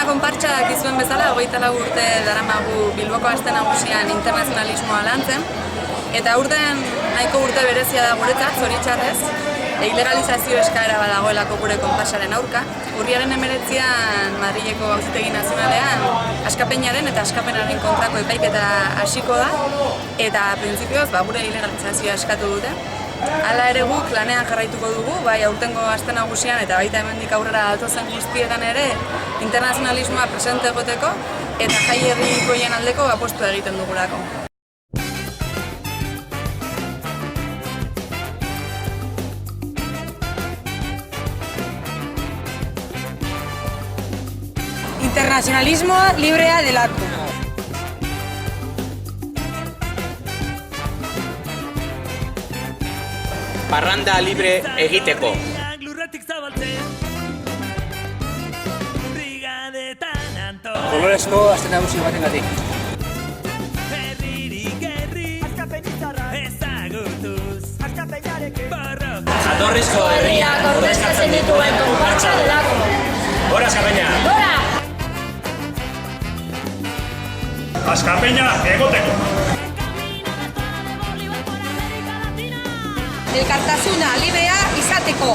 konpartsa dakizuen bezala, 24 urte daramagu Bilboko Aste Nagusian internazionalismoa lantzen, eta aurten nahiko urte berezia da guretzat, zoritxarrez, ilegalizazio eskaera badagoelako gure konparsaren aurka. Urriaren 19an Madrileko Auzitegi Nazionalean askapenaren eta askapenaren kontrako epaiketa hasiko da, eta printzipioz gure ilegalizazioa eskatu dute. Hala ere guk lanean jarraituko dugu, bai aurtengo Aste Nagusian eta baita hemendik aurrera datozen guztietan ere internazionalismoa presente egoteko eta jai herrikoien aldeko apostua egiten dugulako. Internazionalismoa librea delako. Parranda libre egiteko. Kolorezko Aste Nagusi batengatik. Jatorrizko herriak ordezkatzen dituen konpartsa delako. Gora Askapeña! Gora! Askapeña egoteko! Elkartasuna librea izateko.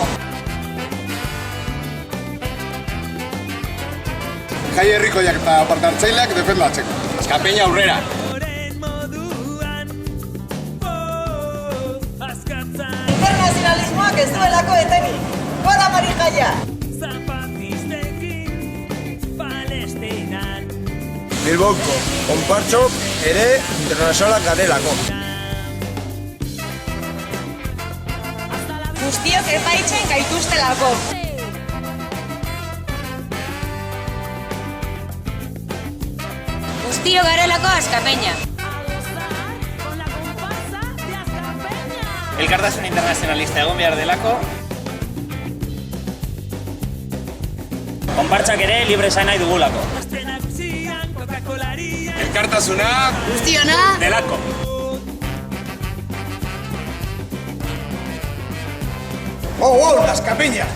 Jai herrikoiak eta parte-hartzaileak defendatzeko. Askapeña aurrera! Internazionalismoak ez duelako etenik. Gora Marijaia! Bilboko konpartsok ere internazionalak garelako. Guztiok epaitzen gaituztelako. Guztiok garelako Askapeña. Elkartasun internazionalista egon behar delako. Konpartsak ere libre esan nahi dugulako. Elkartasuna Guztiona Delako. Askapeña!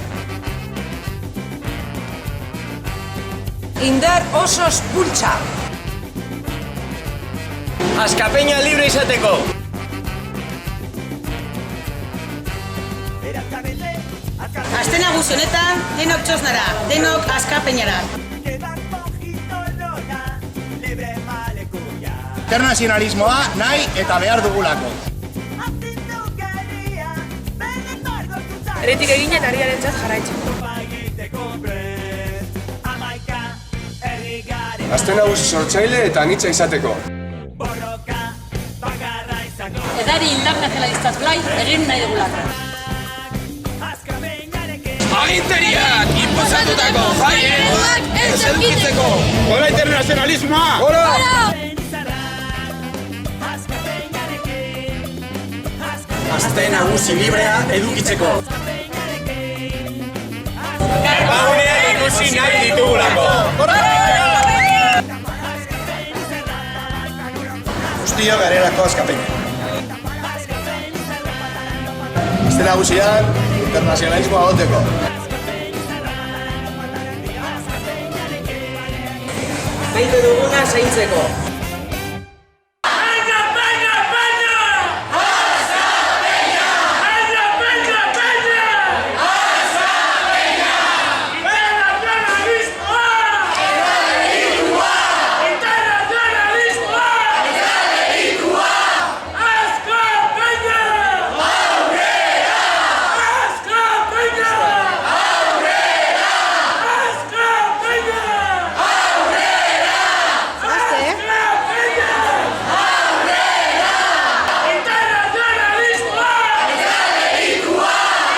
indar osoz pultsa. Askapeña libre izateko. Aste Nagusi honetan, denok txosnara, denok Askapeñara. Internazionalismoa nahi eta behar dugulako. Eretik egin eta herriarentzat jarraitzeko. Aste Nagusi sortzaile eta anitza izateko. Edari internazionalistaz blai egin nahi dugulako. Aginteriak inposatutako jai ereduak ez edukitzeko. Gora internazionalismoa! Gora! Aste Nagusi librea edukitzeko. Erbaguneak ikusi nahi ditugulako. Guztiok garelako Askapeña. Aste Nagusian internazionalismoa egoteko. Maite duguna zaintzeko.